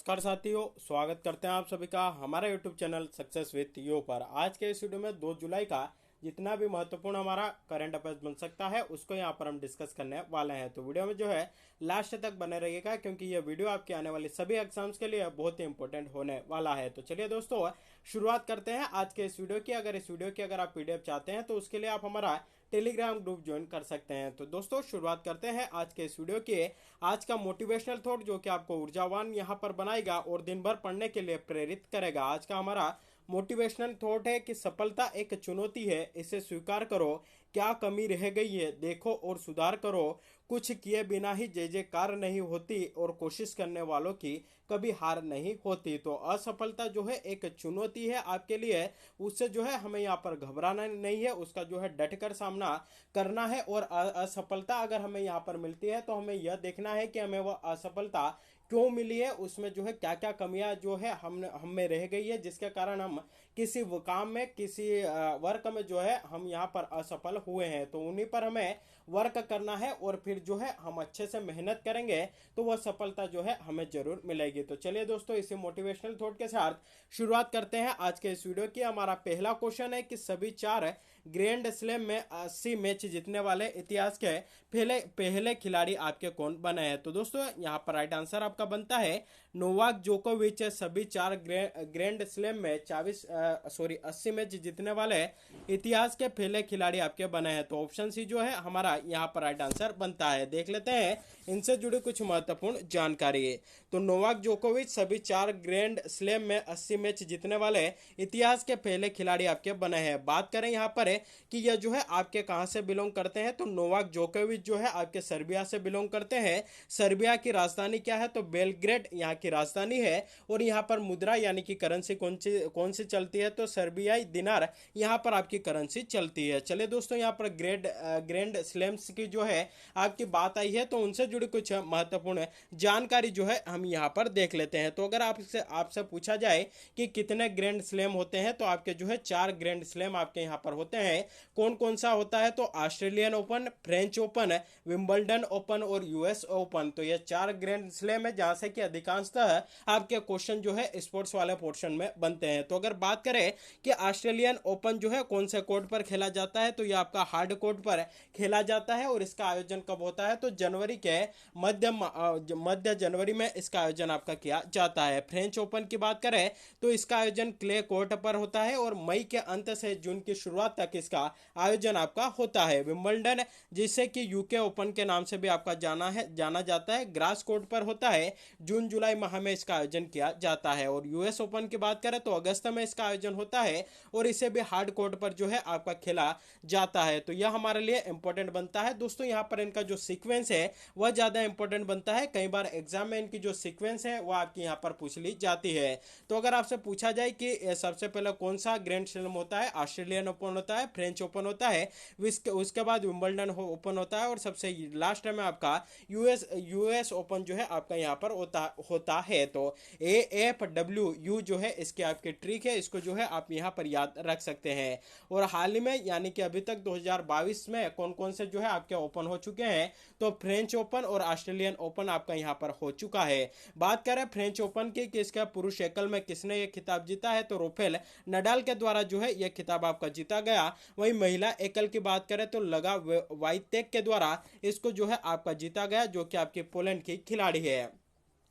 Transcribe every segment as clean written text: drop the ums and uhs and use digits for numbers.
नमस्कार साथियों, स्वागत करते हैं आप सभी का हमारा YouTube channel success with you पर। आज के इस वीडियो में 2 जुलाई का जितना भी महत्वपूर्ण हमारा करंट अफेयर्स बन सकता है उसको यहाँ पर हम डिस्कस करने वाले हैं। तो वीडियो में जो है लास्ट तक बने रहिएगा, क्योंकि ये वीडियो आपके आने वाली सभी एग्जाम्स के लिए बहुत ही इंपॉर्टेंट होने वाला है। तो चलिए दोस्तों, शुरुआत करते हैं आज के इस वीडियो की। इस वीडियो की अगर आप पीडीएफ चाहते हैं तो उसके लिए आप हमारा टेलीग्राम ग्रुप ज्वाइन कर सकते हैं। तो दोस्तों, शुरुआत करते हैं आज के इस वीडियो के। आज का मोटिवेशनल थॉट जो कि आपको ऊर्जावान यहाँ पर बनाएगा और दिन भर पढ़ने के लिए प्रेरित करेगा। आज का हमारा मोटिवेशनल थॉट है कि सफलता एक चुनौती है, इसे स्वीकार करो। क्या कमी रह गई है देखो और सुधार करो। कुछ किए बिना ही जय जयकार नहीं होती और कोशिश करने वालों की कभी हार नहीं होती। तो असफलता जो है एक चुनौती है आपके लिए, उससे जो है हमें यहाँ पर घबराना नहीं है, उसका जो है डट कर सामना करना है। और असफलता अगर हमें यहाँ पर मिलती है तो हमें यह देखना है कि हमें वह असफलता क्यों मिली है, उसमें जो है क्या क्या कमियां जो है हम में रह गई है, जिसके कारण हम किसी काम में किसी वर्क में जो है हम यहाँ पर असफल हुए हैं। तो उन्हीं पर हमें वर्क करना है और फिर जो है हम अच्छे से मेहनत करेंगे तो वह सफलता जो है हमें जरूर मिलेगी। तो चलिए दोस्तों, इसी मोटिवेशनल थॉट के साथ शुरुआत करते हैं आज के इस वीडियो की। हमारा पहला क्वेश्चन है कि सभी 4 ग्रैंड स्लैम में 80 मैच जीतने वाले इतिहास के पहले पहले खिलाड़ी आपके कौन बने हैं। तो दोस्तों, यहाँ पर राइट आंसर आपका बनता है नोवाक जोकोविच। सभी 4 ग्रैंड स्लैम में 80 मैच जीतने वाले इतिहास के पहले खिलाड़ी आपके बने हैं। तो ऑप्शन सी जो है हमारा यहाँ पर राइट आंसर बनता है। देख लेते हैं इनसे जुड़ी कुछ महत्वपूर्ण जानकारी। तो नोवाक जोकोविच सभी 4 ग्रैंड स्लैम में 80 मैच जीतने वाले इतिहास के पहले खिलाड़ी आपके बने हैं। बात करें यहाँ पर कि यह जो है आपके कहां से बिलोंग करते हैं, तो नोवाक जोकोविच जो है आपके सर्बिया से बिलोंग करते हैं। सर्बिया की राजधानी क्या है, तो बेलग्रेड यहाँ की राजधानी है। और यहाँ पर मुद्रा यानी कि करेंसी कौन सी चलती है, तो सर्बियाई दिनार यहाँ पर आपकी करेंसी चलती है। चलिए दोस्तों, यहाँ पर ग्रैंड स्लैम्स की जो है आपकी बात आई है, तो उनसे जुड़ी कुछ महत्वपूर्ण जानकारी जो है हम यहाँ पर देख लेते हैं। तो अगर आपसे पूछा जाए कि कितने ग्रैंड स्लैम होते हैं, तो आपके जो है 4 ग्रैंड स्लैम आपके यहाँ पर होते हैं। कौन कौन सा होता है, तो Australian open, French open, Wimbledon open और यूएस ओपन। तो ये 4 ग्रैंड स्लैम है जहां से कि अधिकांशतः आपके क्वेश्चन जो है स्पोर्ट्स वाले पोर्शन में बनते हैं। तो अगर बात करें कि ऑस्ट्रेलियन ओपन जो है कौन से कोर्ट पर खेला जाता है, तो ये आपका हार्ड कोर्ट पर खेला जाता है। और इसका आयोजन कब होता है, तो जनवरी के मध्य जनवरी में इसका आयोजन आपका किया जाता है। फ्रेंच ओपन की बात करें तो इसका आयोजन क्ले कोर्ट पर होता है और मई के अंत से जून की शुरुआत तक इसका आयोजन आपका होता है। विंबलडन, जिसे कि यूके ओपन के नाम से भी आपका जाना जाता है, ग्रास कोर्ट पर होता है। जून जुलाई माह में इसका आयोजन किया जाता है। और यूएस ओपन की बात करें तो अगस्त में इसका आयोजन होता है और इसे भी हार्ड कोर्ट पर जो है आपका खेला जाता है। तो यह हमारे लिए इंपॉर्टेंट बनता है दोस्तों। यहाँ पर इनका जो सीक्वेंस है वह ज्यादा इंपॉर्टेंट बनता है। कई बार एग्जाम में इनकी जो सीक्वेंस है वह आपकी यहाँ पर पूछ ली जाती है। तो अगर आपसे पूछा जाए कि सबसे पहले कौन सा ग्रैंड स्लैम होता है, ऑस्ट्रेलियन ओपन होता है, फ्रेंच ओपन होता है, उसके बाद विंबलडन ओपन होता है और सबसे लास्ट में आपका यूएस ओपन जो है आपका यहाँ पर होता है। तो AFWU जो है इसके आपके ट्रिक है, इसको जो है आप यहाँ पर याद रख सकते हैं। और हाल ही में यानी कि अभी तक 2022 में कौन कौन से जो है आपके ओपन हो चुके हैं, तो फ्रेंच ओपन और ऑस्ट्रेलियन ओपन आपका यहाँ पर हो चुका है। बात करें फ्रेंच ओपन की कि इसका पुरुष एकल में किसने ये खिताब जीता है, तो राफेल नडाल के द्वारा जो है यह खिताब आपका जीता गया। वहीं महिला एकल की बात करें तो लगा वाइतेक के द्वारा इसको जो है आपका जीता गया, जो कि आपके पोलैंड की खिलाड़ी है।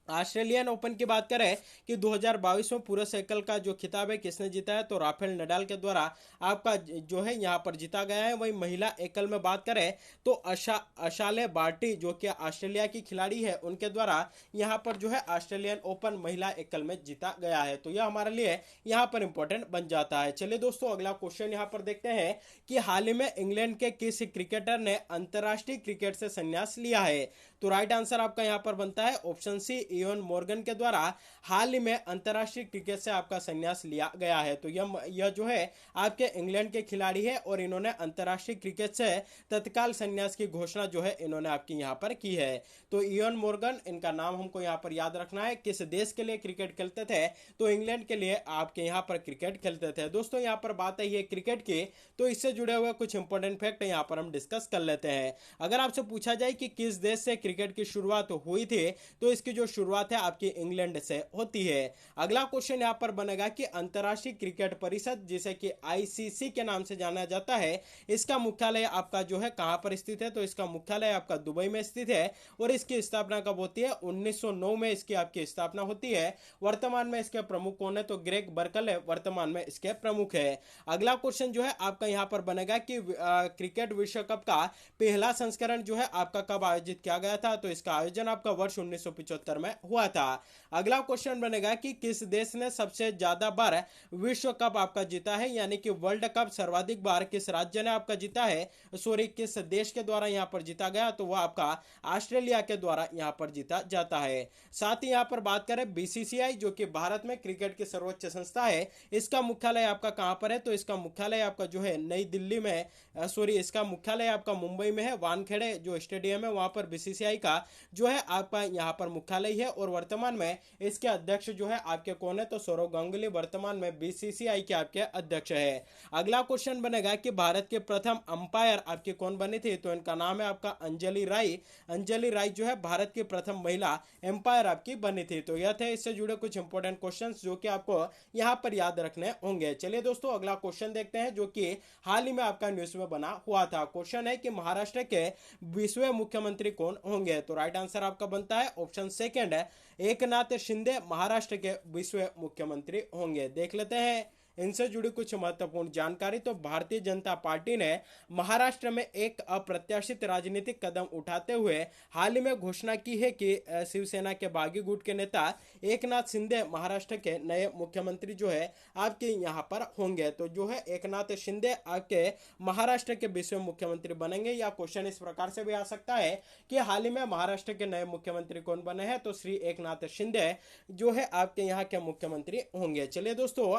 ऑस्ट्रेलियन ओपन की बात करें कि 2022 में पुरुष एकल का जो खिताब है किसने जीता है, तो राफेल नडाल के द्वारा आपका जो है यहाँ पर जीता गया है। वहीं महिला एकल में बात करें तो अशाले बार्टी जो कि ऑस्ट्रेलिया की खिलाड़ी है, उनके द्वारा यहाँ पर जो है ऑस्ट्रेलियन ओपन महिला एकल में जीता गया है। तो यह हमारे लिए यहाँ पर इंपॉर्टेंट बन जाता है। चलिए दोस्तों, अगला क्वेश्चन यहाँ पर देखते हैं कि हाल ही में इंग्लैंड के किस क्रिकेटर ने अंतर्राष्ट्रीय क्रिकेट से संन्यास लिया है। तो राइट आंसर आपका यहाँ पर बनता है ऑप्शन सी, इयोन मॉर्गन के द्वारा हाल ही में अंतर्राष्ट्रीय क्रिकेट से आपका संन्यास लिया गया है। तो यह जो है आपके इंग्लैंड के खिलाड़ी है और इन्होंने अंतर्राष्ट्रीय क्रिकेट से तत्काल संन्यास की घोषणा जो है इन्होंने आपकी यहाँ पर की है। तो इयोन मॉर्गन, इनका नाम हमको यहाँ पर याद रखना है। किस देश के लिए क्रिकेट खेलते थे, तो इंग्लैंड के लिए आपके यहाँ पर क्रिकेट खेलते थे। दोस्तों, यहाँ पर बात है ये क्रिकेट की, तो इससे जुड़े हुए कुछ इंपॉर्टेंट फैक्ट यहाँ पर हम डिस्कस कर लेते हैं। अगर आपसे पूछा जाए कि किस देश से क्रिकेट की शुरुआत हुई थी तो इसकी जो शुरुआत है आपकी इंग्लैंड से होती है। अगला क्वेश्चन यहाँ पर बनेगा कि अंतर्राष्ट्रीय क्रिकेट परिषद जिसे कि आईसीसी के नाम से जाना जाता है, इसका मुख्यालय आपका जो है कहां पर स्थित है, तो इसका मुख्यालय आपका दुबई में स्थित है और इसकी स्थापना कब होती है, 1909 में इसकी आपकी स्थापना होती है। वर्तमान में इसके प्रमुख कौन है, तो ग्रेग बर्कल है वर्तमान में इसके प्रमुख है। अगला क्वेश्चन जो है आपका यहां पर बनेगा कि क्रिकेट विश्व कप का पहला संस्करण जो है आपका कब आयोजित किया गया था, तो इसका आयोजन आपका वर्ष 1975 में हुआ था। अगला क्वेश्चन बनेगा कि किस देश ने सबसे ज्यादा बार विश्व कप आपका जीता है, यानी कि वर्ल्ड कप सर्वाधिक बार किस राज्य ने आपका जीता है, सॉरी किस देश के द्वारा यहां पर जीता गया, तो वह आपका ऑस्ट्रेलिया के द्वारा यहां पर जीता जाता है। साथ ही यहां पर बात करें बीसीसीआई जो कि भारत में क्रिकेट की सर्वोच्च संस्था है, इसका मुख्यालय आपका कहां पर है, तो इसका मुख्यालय आपका जो है नई दिल्ली में, सॉरी इसका मुख्यालय आपका मुंबई में है, वानखेड़े जो स्टेडियम है वहां पर बीसीसीआई का जो है आपका यहां पर मुख्यालय है और वर्तमान में इसके अध्यक्ष जो है आपके कौन है, तो सौरव गांगुली वर्तमान में बीसीसीआई के आपके अध्यक्ष है। अगला क्वेश्चन बनेगा कि भारत के प्रथम अंपायर आपके कौन बनी थी, तो इनका नाम है आपका अंजलि राय। अंजलि राय जो है भारत की प्रथम महिला अंपायर आपकी बनी थी। तो यह थे इससे जुड़े कुछ इंपॉर्टेंट क्वेश्चंस जो कि आपको यहां पर याद रखने होंगे। चलिए दोस्तों अगला क्वेश्चन देखते हैं जो कि हाल ही में आपका न्यूज में बना हुआ था। क्वेश्चन है कि महाराष्ट्र के 20वें मुख्यमंत्री कौन होंगे, तो राइट आंसर आपका बनता है ऑप्शन सेकंड है, एकनाथ शिंदे महाराष्ट्र के 20वें मुख्यमंत्री होंगे। देख लेते हैं इनसे जुड़ी कुछ महत्वपूर्ण जानकारी। तो भारतीय जनता पार्टी ने महाराष्ट्र में एक अप्रत्याशित राजनीतिक कदम उठाते हुए हाल ही में घोषणा की है कि शिवसेना के बागी गुट के नेता एकनाथ शिंदे महाराष्ट्र के नए मुख्यमंत्री जो है आपके यहाँ पर होंगे। तो जो है एकनाथ शिंदे आपके महाराष्ट्र के 20वें मुख्यमंत्री बनेंगे। या क्वेश्चन इस प्रकार से भी आ सकता है कि हाल ही में महाराष्ट्र के नए मुख्यमंत्री कौन बने हैं, तो श्री एकनाथ शिंदे जो है आपके यहाँ के मुख्यमंत्री होंगे। चलिए दोस्तों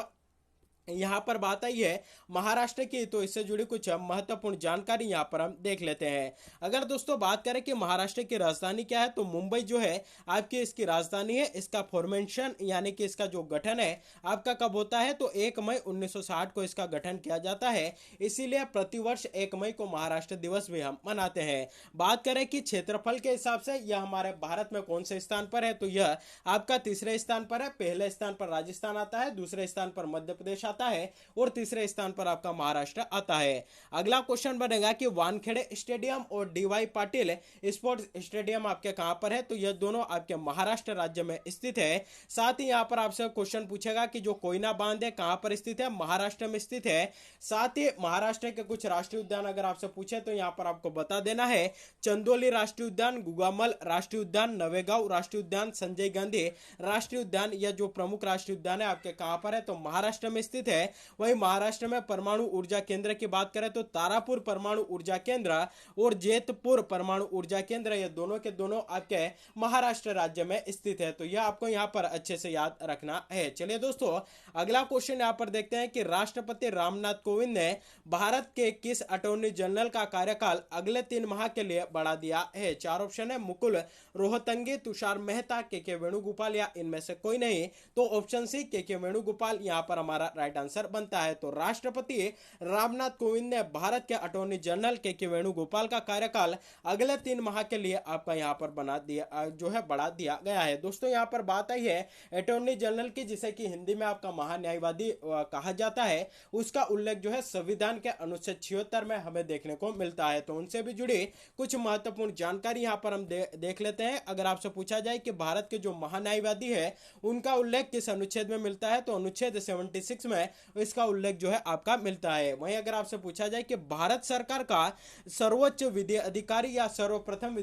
यहां पर बात आई है महाराष्ट्र की, तो इससे जुड़ी कुछ महत्वपूर्ण जानकारी यहां पर हम देख लेते हैं। अगर दोस्तों बात करें कि महाराष्ट्र की राजधानी क्या है, तो मुंबई जो है आपकी इसकी राजधानी है। इसका फॉर्मेशन यानी कि इसका जो गठन है आपका कब होता है, तो 1 मई 1960 को इसका गठन किया जाता है। इसीलिए प्रतिवर्ष 1 मई को महाराष्ट्र दिवस भी हम मनाते हैं। बात करें कि क्षेत्रफल के हिसाब से यह हमारे भारत में कौन से स्थान पर है, तो यह आपका तीसरे स्थान पर है। पहले स्थान पर राजस्थान आता है, दूसरे स्थान पर मध्य प्रदेश आता है और तीसरे स्थान पर आपका महाराष्ट्र आता है। अगला क्वेश्चन बनेगा कि वानखेड़े स्टेडियम और डीवाई पाटिल स्पोर्ट्स स्टेडियम आपके कहां पर है, तो यह दोनों आपके महाराष्ट्र राज्य में स्थित है। साथ ही यहां पर आपसे क्वेश्चन पूछेगा कि जो कोयना बांध है कहां पर स्थित है, महाराष्ट्र में स्थित है। साथ ही महाराष्ट्र के कुछ राष्ट्रीय उद्यान अगर आपसे पूछे तो यहां पर आपको बता देना है चंदोली राष्ट्रीय उद्यान, गुगामल राष्ट्रीय उद्यान, नवेगांव राष्ट्रीय उद्यान, संजय गांधी राष्ट्रीय उद्यान, यह जो प्रमुख राष्ट्रीय उद्यान है आपके कहां पर है, तो महाराष्ट्र में स्थित है। वहीं महाराष्ट्र में परमाणु ऊर्जा केंद्र की बात करें तो तारापुर परमाणु ऊर्जा केंद्र और जेतपुर परमाणु ऊर्जा केंद्र, ये दोनों के दोनों आपके महाराष्ट्र राज्य में स्थित है। तो यह आपको यहां पर अच्छे से याद रखना है। चलिए दोस्तों अगला क्वेश्चन यहां पर देखते हैं कि राष्ट्रपति रामनाथ कोविंद ने भारत के किस अटॉर्नी जनरल का कार्यकाल अगले 3 माह के लिए बढ़ा दिया है। 4 ऑप्शन है, मुकुल रोहतंगी, तुषार मेहता, के वेणुगोपाल या इनमें से कोई नहीं। तो ऑप्शन सी के वेणुगोपाल यहां पर हमारा राइट आंसर बनता है। तो राष्ट्रपति रामनाथ कोविंद ने भारत के अटॉर्नी जनरल के वेणुगोपाल का कार्यकाल अगले 3 माह के लिए आपका यहां पर बना दिया जो है बढ़ा दिया गया है। दोस्तों यहां पर बात आई है अटॉर्नी जनरल की, जिसे कि हिंदी में आपका महान्यायवादी कहा जाता है, उसका उल्लेख जो है संविधान के अनुच्छेद 76 में हमें देखने को मिलता है। तो उनसे भी जुड़ी कुछ महत्वपूर्ण जानकारी यहां पर हम देख लेते हैं। अगर आपसे पूछा जाए कि भारत के जो महान्यायवादी है उनका उल्लेख किस अनुच्छेद में मिलता है, तो अनुच्छेद 76 में इसका उल्लेख जो है आपका मिलता है। वहीं अगर आपसे पूछा जाए कि भारत सरकार का सर्वोच्च विधि अधिकारी या सर्वप्रथम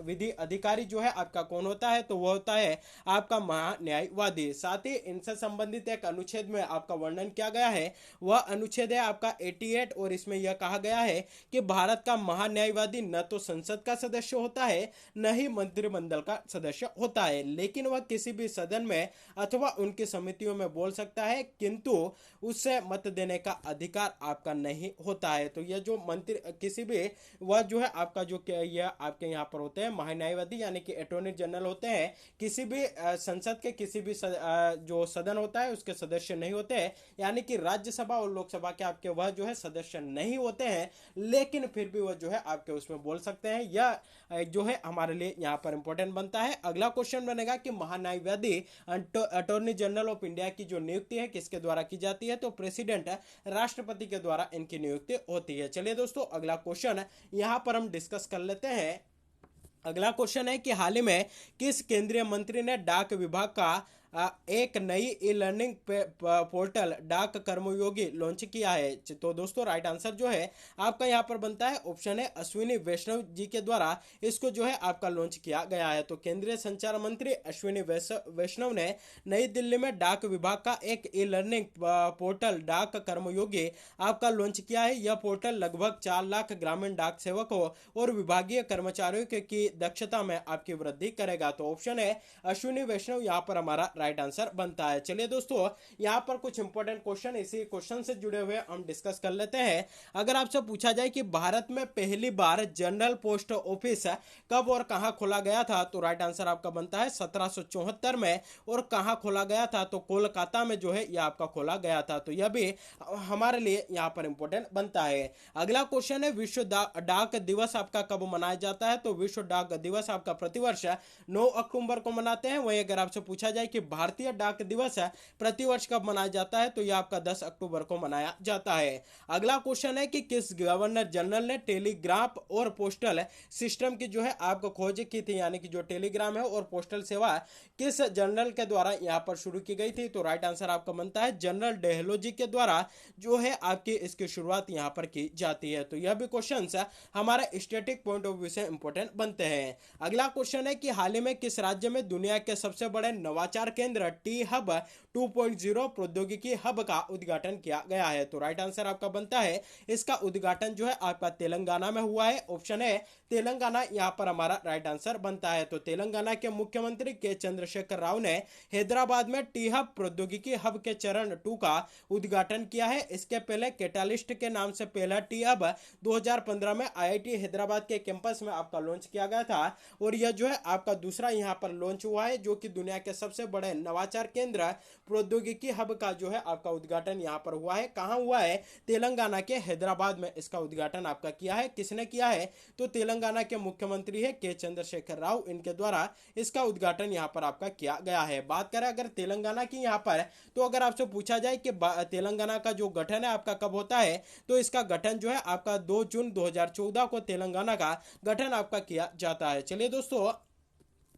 विधि अधिकारी जो है आपका कौन होता है, तो वह होता है आपका महान्यायवादी। साथ ही इनसे संबंधित एक अनुच्छेद में आपका वर्णन किया गया है, वह अनुच्छेद है आपका 88 और इसमें यह कहा गया है कि भारत का महान्यायवादी न तो संसद का सदस्य होता है न ही मंत्रिमंडल का सदस्य होता है, लेकिन वह किसी भी सदन में अथवा उनकी समितियों में बोल सकता है, किंतु उससे मत देने का अधिकार आपका नहीं होता है। तो यह जो मंत्री किसी भी वह जो है आपका जो यह आपके यहाँ पर होते हैं महान्यायवादी यानी कि अटॉर्नी जनरल होते हैं, किसी भी संसद के किसी भी जो सदन होता है उसके सदस्य नहीं होते हैं, यानी कि राज्यसभा और लोकसभा के आपके वह जो है सदस्य नहीं होते हैं, लेकिन फिर भी वह जो है आपके उसमें बोल सकते हैं। यह जो है हमारे लिए यहाँ पर इंपॉर्टेंट बनता है। अगला क्वेश्चन बनेगा कि महान्यायवादी अटॉर्नी जनरल ऑफ इंडिया की जो नियुक्ति है किसके द्वारा की जाती है, तो प्रेसिडेंट राष्ट्रपति के द्वारा इनकी नियुक्ति होती है। चलिए दोस्तों अगला क्वेश्चन यहाँ पर हम डिस्कस कर लेते हैं। अगला क्वेश्चन है कि हाल ही में किस केंद्रीय मंत्री ने डाक विभाग का एक नई ई लर्निंग पोर्टल डाक कर्मयोगी लॉन्च किया है। तो दोस्तों राइट आंसर जो है आपका यहाँ पर बनता है ऑप्शन है अश्विनी वैष्णव जी के द्वारा इसको जो है आपका लॉन्च किया गया है। तो केंद्रीय संचार मंत्री अश्विनी वैष्णव ने नई दिल्ली में डाक विभाग का एक ई लर्निंग पोर्टल डाक कर्मयोगी आपका लॉन्च किया है। यह पोर्टल लगभग 4 लाख ग्रामीण डाक सेवकों और विभागीय कर्मचारियों की दक्षता में आपकी वृद्धि करेगा। तो ऑप्शन है अश्विनी वैष्णव यहाँ पर हमारा राइट आंसर बनता है। चलिए दोस्तों यहाँ पर कुछ इंपॉर्टेंट क्वेश्चन इसी क्वेश्चन से जुड़े हुए हम डिस्कस कर लेते हैं। अगर आपसे पूछा जाए कि भारत में पहली बार जनरल पोस्ट ऑफिस कब और कहां खोला गया था, तो राइट आंसर आपका बनता है 1774 में। और कहां खोला गया था, तो कोलकाता में जो है यह आपका खोला गया था। तो यह भी हमारे लिए यहाँ पर इंपॉर्टेंट बनता है। अगला क्वेश्चन है विश्व डाक दिवस आपका कब मनाया जाता है, तो विश्व डाक दिवस आपका प्रतिवर्ष 9 अक्टूबर को मनाते हैं। वही अगर आपसे पूछा जाए कि भारतीय डाक दिवस प्रतिवर्ष कब मनाया जाता है, तो यह आपका 10 अक्टूबर को मनाया जाता है। अगला क्वेश्चन है कि किस गवर्नर जनरल ने टेलीग्राफ और पोस्टल सिस्टम की जो है आपको खोज की थी, यानी कि जो टेलीग्राम है और पोस्टल सेवा किस जनरल के द्वारा यहाँ पर शुरू की गई थी, तो राइट आंसर आपका बनता है जनरल डेहलोजी के द्वारा जो है आपकी इसकी शुरुआत यहाँ पर की जाती है। तो यह भी क्वेश्चन हमारे स्टैटिक पॉइंट ऑफ व्यू से इंपॉर्टेंट बनते हैं। अगला क्वेश्चन है कि हाल ही में किस राज्य में दुनिया के सबसे बड़े नवाचार केंद्र टी हब 2.0 प्रौद्योगिकी हब का उद्घाटन किया गया है, तो राइट आंसर आपका बनता है इसका उद्घाटन जो है आपका तेलंगाना में हुआ है। ऑप्शन है तेलंगाना यहाँ पर हमारा राइट आंसर बनता है। तो तेलंगाना के मुख्यमंत्री के चंद्रशेखर राव ने हैदराबाद में टी हब प्रौद्योगिकी हब के चरण 2 का उद्घाटन किया है। इसके पहले कैटालिस्ट के नाम से पहला टी हब 2015 में आईआईटी हैदराबाद के कैंपस में आपका लॉन्च किया गया था, और यह जो है आपका दूसरा यहाँ पर लॉन्च हुआ है, जो कि दुनिया के सबसे बड़े नवाचार केंद्र प्रौद्योगिकी हब का जो है आपका उद्घाटन यहाँ पर हुआ है। कहाँ हुआ है, तेलंगाना के हैदराबाद में इसका उद्घाटन आपका किया है। किसने किया है, तो तेलंगाना के मुख्यमंत्री है के चंद्रशेखर राव, इनके द्वारा इसका उद्घाटन यहाँ पर आपका किया गया है। बात करें अगर तेलंगाना की यहाँ पर, तो अगर आपसे पूछा जाए कि तेलंगाना का जो गठन है आपका कब होता है, तो इसका गठन जो है आपका 2 जून 2014 को तेलंगाना का गठन आपका किया जाता है। चलिए दोस्तों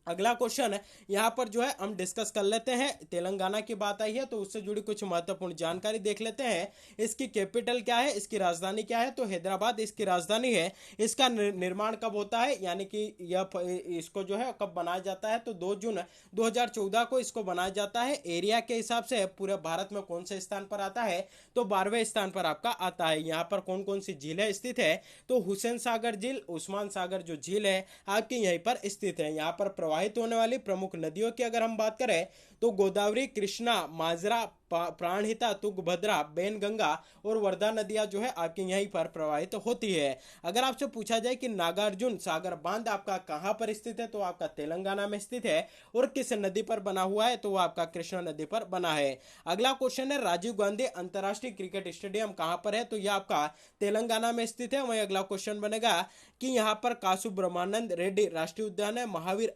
अगला क्वेश्चन यहाँ पर जो है हम डिस्कस कर लेते हैं। तेलंगाना की बात आई है तो उससे जुड़ी कुछ महत्वपूर्ण जानकारी देख लेते हैं। इसकी कैपिटल क्या है, इसकी राजधानी क्या है, तो हैदराबाद इसकी राजधानी है। इसका निर्माण कब होता है, यानी कि यह इसको जो है कब बनाया जाता है, तो 2 जून 2014 को इसको बनाया जाता है। एरिया के हिसाब से पूरे भारत में कौन से स्थान पर आता है, तो 12वें स्थान पर आपका आता है। यहाँ पर कौन कौन सी झीलें स्थित है, तो हुसैन सागर झील, उस्मान सागर जो झील है आपकी यहीं पर स्थित है। यहाँ पर प्रवाहित होने वाली प्रमुख नदियों की अगर हम बात करें तो गोदावरी, कृष्णा, माजरा, प्राणहिता, तुंगभद्रा, बेनगंगा और वर्धा नदियां जो है आपकी यहीं पर प्रवाहित होती है। अगर आपसे पूछा जाए कि नागार्जुन सागर बांध आपका कहां पर स्थित है, तो आपका तेलंगाना में स्थित है, और किस नदी पर बना हुआ है, तो वो आपका कृष्णा नदी पर बना है। अगला क्वेश्चन है राजीव गांधी अंतरराष्ट्रीय क्रिकेट स्टेडियम कहां पर है, तो यह आपका तेलंगाना में स्थित है। वहीं अगला क्वेश्चन बनेगा कि यहाँ पर कासु ब्रह्मानंद रेड्डी राष्ट्रीय उद्यान है, महावीर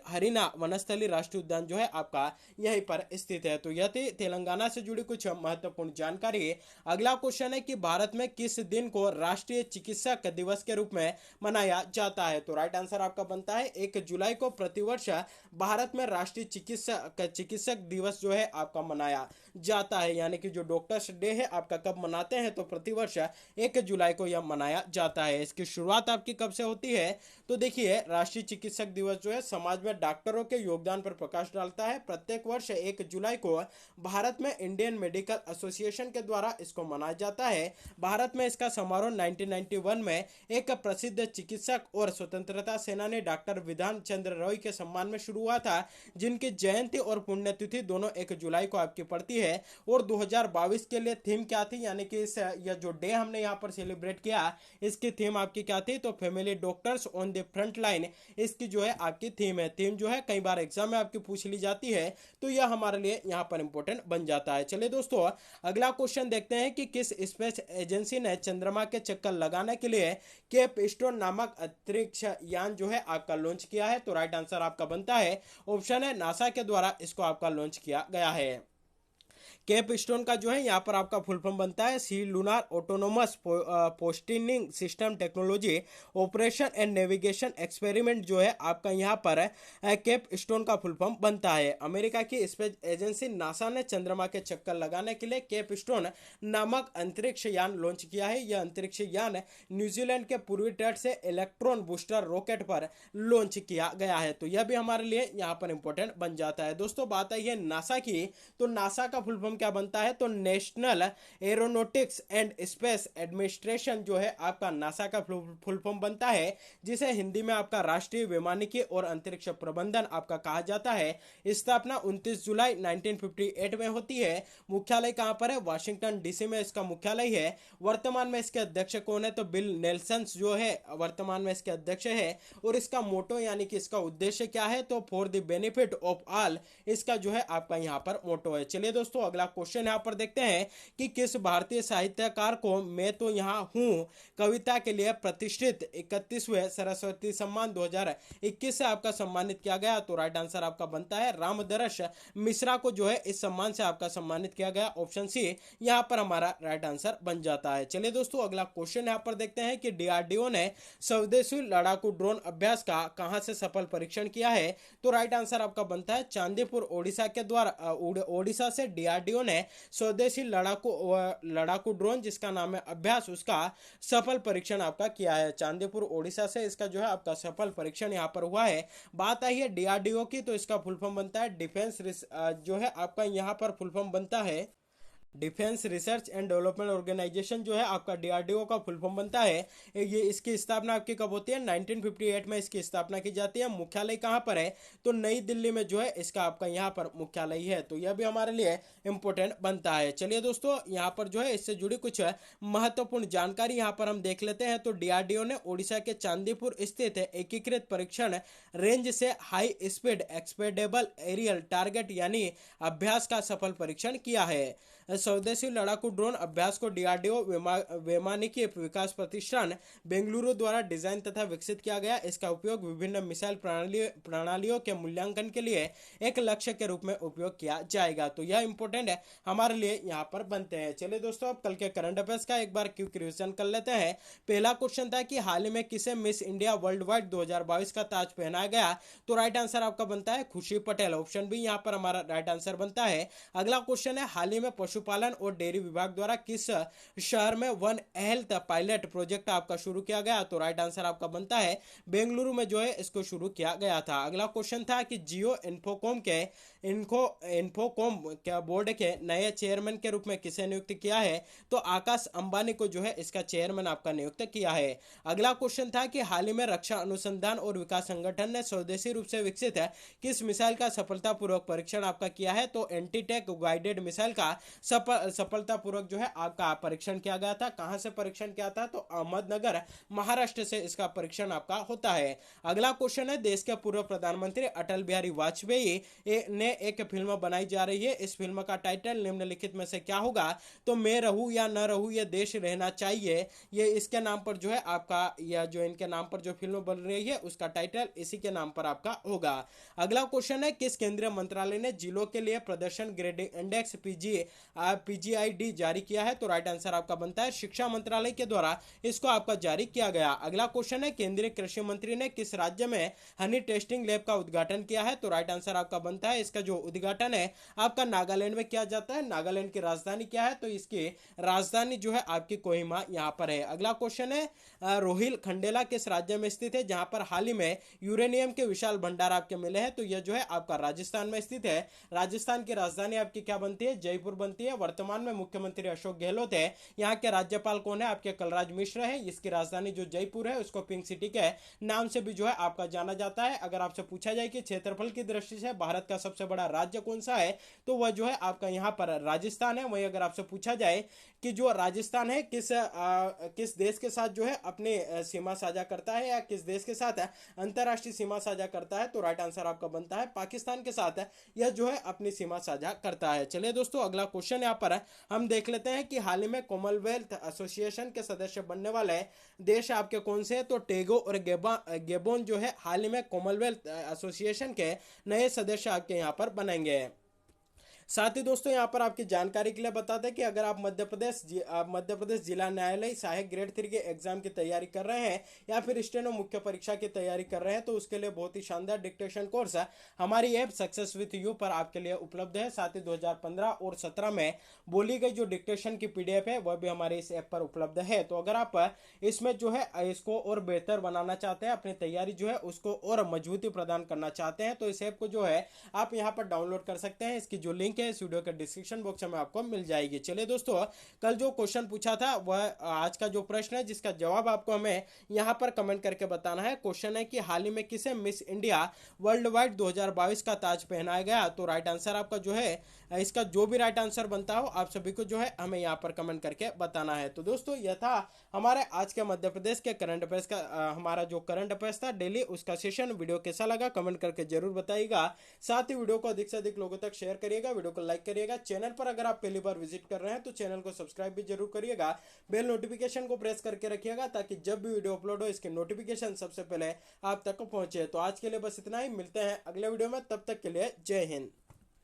हरिना वनस्थली राष्ट्रीय उद्यान जो है आपका यहीं पर स्थित है। तो यह थी तेलंगाना से जुड़ी कुछ महत्वपूर्ण जानकारी। अगला क्वेश्चन है कि भारत में किस दिन को राष्ट्रीय चिकित्सक दिवस के रूप में मनाया जाता है, तो राइट आंसर आपका बनता है 1 जुलाई को प्रतिवर्ष भारत में राष्ट्रीय चिकित्सक दिवस जो है आपका मनाया जाता है। यानी कि जो डॉक्टर्स डे है आपका कब मनाते हैं, तो प्रतिवर्ष 1 जुलाई को यह मनाया जाता है। इसकी शुरुआत आपकी कब से होती है, तो देखिए राष्ट्रीय चिकित्सक चिकित्सक दिवस जो है समाज में डॉक्टरों के योगदान पर प्रकाश डालता है। प्रत्येक वर्ष 1 जुलाई को भारत में इंडियन मेडिकल एसोसिएशन के द्वारा इसको मनाया जाता है। भारत में इसका समारोह 1991 में एक प्रसिद्ध चिकित्सक और स्वतंत्रता सेनानी डॉक्टर विधान चंद्र रॉय के सम्मान में शुरू हुआ था, जिनकी जयंती और पुण्यतिथि दोनों 1 जुलाई को आपकी पड़ती है। और 2022 के लिए थीम क्या थी, यानी कि इस यह जो डे हमने यहाँ पर सेलिब्रेट किया, इसकी थीम आपकी क्या थी, तो family doctors on the front line इसकी जो है आपकी थीम है। थीम जो है कई बार एग्जाम में आपकी पूछ ली जाती है, तो यह हमारे लिए यहाँ पर इंपॉर्टेंट बन जाता है। चलिए दोस्तों, अगला क्वेश्चन देखते हैं कि किस स्पेस एजेंसी ने चंद्रमा के चक्कर लगाने के लिए केप स्टोन नामक अंतरिक्ष यान जो है आपका लॉन्च किया है। तो राइट आंसर आपका बनता है ऑप्शन है नासा के द्वारा इसको आपका लॉन्च किया गया है। केप स्टोन का जो है यहाँ पर आपका फुल फॉर्म बनता है C lunar autonomous posting system technology operation and navigation experiment जो है आपका यहाँ पर केप स्टोन का फुल फॉर्म बनता है। अमेरिका की स्पेस एजेंसी नासा ने चंद्रमा के चक्कर लगाने के लिए केप स्टोन नामक अंतरिक्ष यान लॉन्च किया है। यह अंतरिक्ष यान न्यूजीलैंड के पूर्वी तट से इलेक्ट्रॉन बूस्टर रॉकेट पर लॉन्च किया गया है। तो यह भी हमारे लिए यहाँ पर इंपॉर्टेंट बन जाता है। दोस्तों बात आई है नासा की, तो नासा का फुल फॉर्म क्या बनता है, तो national aeronautics and space administration जो है आपका नासा का फुल फॉर्म बनता है, जिसे हिंदी में आपका राष्ट्रीय वैमानिकी और अंतरिक्ष प्रबंधन आपका कहा जाता है। स्थापना 29 जुलाई 1958 में होती है। मुख्यालय कहां पर है, वाशिंगटन डीसी में इसका मुख्यालय है। वर्तमान में इसके अध्यक्ष कौन है, तो बिल नेल्सन जो है वर्तमान में इसके अध्यक्ष है। और इसका मोटो यानी कि इसका उद्देश्य क्या है, तो for the benefit of all इसका जो है आपका यहाँ पर मोटो है। चलिए दोस्तों, अगला क्वेश्चन यहाँ पर देखते हैं कि किस भारतीय साहित्यकार को मैं तो यहाँ हूँ कविता के लिए प्रतिष्ठित 31वें सरस्वती सम्मान 2021 से आपका सम्मानित किया गया। तो राइट आंसर आपका बनता है रामदरस मिश्रा को जो है इस सम्मान से आपका सम्मानित किया गया। ऑप्शन सी यहाँ पर हमारा राइट आंसर बन जाता है। चलिए दोस्तों, अगला क्वेश्चन यहाँ पर देखते हैं कि डीआरडीओ ने स्वदेशी लड़ाकू ड्रोन अभ्यास का कहां से सफल परीक्षण किया है। तो राइट आंसर आपका बनता है चांदीपुर ओडिशा के द्वारा ओडिशा से डीआरडीओ ने स्वदेशी लड़ाकू ड्रोन जिसका नाम है अभ्यास, उसका सफल परीक्षण आपका किया है। चांदीपुर ओडिशा से इसका जो है आपका सफल परीक्षण यहाँ पर हुआ है। बात आई है डीआरडीओ की, तो इसका फुल फॉर्म बनता है डिफेंस जो है आपका यहाँ पर फुल फॉर्म बनता है defence research and development organisation जो है आपका डीआरडीओ का फुल फॉर्म बनता है। ये इसकी स्थापना आपकी कब होती है, 1958 में इसकी स्थापना की जाती है। मुख्यालय कहाँ पर है, तो नई दिल्ली में जो है इसका आपका यहाँ पर मुख्यालय है। तो यह भी हमारे लिए इंपॉर्टेंट बनता है। चलिए दोस्तों, यहाँ पर जो है इससे जुड़ी कुछ महत्वपूर्ण जानकारी यहाँ पर हम देख लेते हैं। तो डीआरडीओ ने ओडिशा के चांदीपुर स्थित एकीकृत परीक्षण रेंज से हाई स्पीड एक्सपेडेबल एरियल टारगेट यानी अभ्यास का सफल परीक्षण किया है। स्वदेशी लड़ाकू ड्रोन अभ्यास को डीआरडीओ वैमानिकी विकास प्रतिष्ठान बेंगलुरु द्वारा डिजाइन तथा विकसित किया गया। इसका उपयोग विभिन्न मिसाइल प्रणालियों के मूल्यांकन के लिए एक लक्ष्य के रूप में उपयोग किया जाएगा। तो यह इंपॉर्टेंट है हमारे लिए यहाँ पर बनते हैं। चलिए दोस्तों, अब कल के करंट अफेयर्स का एक बार क्विक रिवीजन कर लेते हैं। पहला क्वेश्चन था कि हाल ही में किसे मिस इंडिया वर्ल्ड वाइड 2022 का ताज पहनाया गया। तो राइट आंसर आपका बनता है खुशी पटेल। ऑप्शन बी यहाँ पर हमारा राइट आंसर बनता है। अगला क्वेश्चन है हाल ही में पशुपालन और डेयरी विभाग द्वारा किस शहर में वन हेल्थ पायलट प्रोजेक्ट आपका शुरू किया गया। तो राइट आंसर आपका बनता है बेंगलुरु में जो है इसको शुरू किया गया था। अगला क्वेश्चन था कि जियो इन्फोकॉम क्या बोर्ड के नए चेयरमैन के रूप में किसे नियुक्त किया है। तो आकाश अंबानी को जो है इसका चेयरमैन आपका नियुक्त किया है। अगला क्वेश्चन था कि हाल ही में रक्षा अनुसंधान और विकास संगठन ने स्वदेशी रूप से विकसित है किस मिसाइल का सफलतापूर्वक परीक्षण आपका किया है। तो एंटीटेक गाइडेड मिसाइल का सफलतापूर्वक जो है आपका परीक्षण किया गया था। कहां से परीक्षण किया था, तो अहमदनगर महाराष्ट्र से इसका परीक्षण आपका होता है। अगला क्वेश्चन है देश के पूर्व प्रधानमंत्री अटल बिहारी वाजपेयी ने एक फिल्म बनाई जा रही है। इस फिल्म का टाइटल निम्नलिखित में से क्या होगा। तो मैं रहूं या न रहूं ये देश रहना चाहिए, ये इसके नाम पर जो है आपका या जो इनके नाम पर जो फिल्म बन रही है उसका टाइटल इसी के नाम पर आपका होगा। अगला क्वेश्चन है किस केंद्रीय मंत्रालय ने जिलों के लिए प्रदर्शन ग्रेडिंग इंडेक्स PGID जारी किया है? तो राइट आंसर आपका बनता है शिक्षा मंत्रालय के द्वारा इसको आपका जारी किया गया। अगला क्वेश्चन है, केंद्रीय कृषि मंत्री ने किस राज्य में हनी टेस्टिंग लैब का उद्घाटन किया है? तो राइट आंसर आपका बनता है इसका जो उद्घाटन है आपका नागालैंड में किया जाता है। नागालैंड की राजधानी क्या है? तो इसकी राजधानी जो है आपकी कोहिमा यहाँ पर है। अगला क्वेश्चन है, रोहिल खंडेला किस राज्य में स्थित है जहां पर हाल ही में यूरेनियम के विशाल भंडार आपके मिले हैं? तो यह जो है आपका राजस्थान में स्थित है। राजस्थान की राजधानी आपकी क्या बनती है? जयपुर बनती है। वर्तमान में मुख्यमंत्री अशोक गहलोत है। यहाँ के राज्यपाल कौन है? आपके कलराज मिश्र है। इसकी राजधानी जो जयपुर है उसको पिंक सिटी के नाम से भी जो है आपका जाना जाता है। अगर आपसे पूछा जाए कि क्षेत्रफल की दृष्टि से भारत का सबसे बड़ा राज्य कौन सा है, तो वह जो है आपका यहाँ पर राजस्थान है। वहीं अगर आपसे पूछा जाए कि जो राजस्थान है किस देश के साथ जो है अपनी सीमा साझा करता है या किस देश के साथ अंतरराष्ट्रीय सीमा साझा करता है, तो राइट आंसर आपका बनता है पाकिस्तान के साथ यह जो है अपनी सीमा साझा करता है। चलिए दोस्तों, अगला क्वेश्चन यहाँ पर हम देख लेते हैं कि हाल ही में कॉमनवेल्थ एसोसिएशन के सदस्य बनने वाले देश आपके कौन से हैं? तो टोगो और गेबोन जो है हाल ही में कॉमनवेल्थ एसोसिएशन के नए सदस्य आपके यहाँ पर बनेंगे। साथ ही दोस्तों यहाँ पर आपकी जानकारी के लिए बता दें कि अगर आप मध्य प्रदेश जिला न्यायालय सहायक ग्रेड 3 के एग्जाम की तैयारी कर रहे हैं या फिर स्टेनो मुख्य परीक्षा की तैयारी कर रहे हैं, तो उसके लिए बहुत ही शानदार डिक्टेशन कोर्स है हमारी ऐप सक्सेस विथ यू पर आपके लिए उपलब्ध है। साथ ही 2015 और 17 में बोली गई जो डिक्टेशन की PDF है वह भी हमारे इस ऐप पर उपलब्ध है। तो अगर आप इसमें जो है इसको और बेहतर बनाना चाहते हैं, अपनी तैयारी जो है उसको और मजबूती प्रदान करना चाहते हैं, तो इस ऐप को जो है आप यहाँ पर डाउनलोड कर सकते हैं। इसकी जो लिंक है इस वीडियो के डिस्क्रिप्शन बॉक्स में आपको मिल जाएगी। चलिए दोस्तों, कल जो क्वेश्चन पूछा था वह आज का जो प्रश्न है जिसका जवाब आपको हमें यहाँ पर कमेंट करके बताना है। क्वेश्चन है कि हाल ही में किसे मिस इंडिया वर्ल्ड वाइड 2022 का ताज पहनाया गया? तो राइट आंसर आपका जो है इसका जो भी राइट आंसर बनता हो आप सभी को जो है हमें यहाँ पर कमेंट करके बताना है। तो दोस्तों, यह था हमारे आज के मध्य प्रदेश के करंट अफेयर्स का हमारा जो करंट अफेयर्स था डेली, उसका सेशन। वीडियो कैसा लगा कमेंट करके जरूर बताइएगा। साथ ही वीडियो को अधिक से अधिक लोगों तक शेयर करिएगा, वीडियो को लाइक करिएगा। चैनल पर अगर आप पहली बार विजिट कर रहे हैं तो चैनल को सब्सक्राइब भी जरूर करिएगा। बेल नोटिफिकेशन को प्रेस करके रखिएगा ताकि जब भी वीडियो अपलोड हो इसके नोटिफिकेशन सबसे पहले आप तक पहुंचे। तो आज के लिए बस इतना ही, मिलते हैं अगले वीडियो में, तब तक के लिए जय हिंद।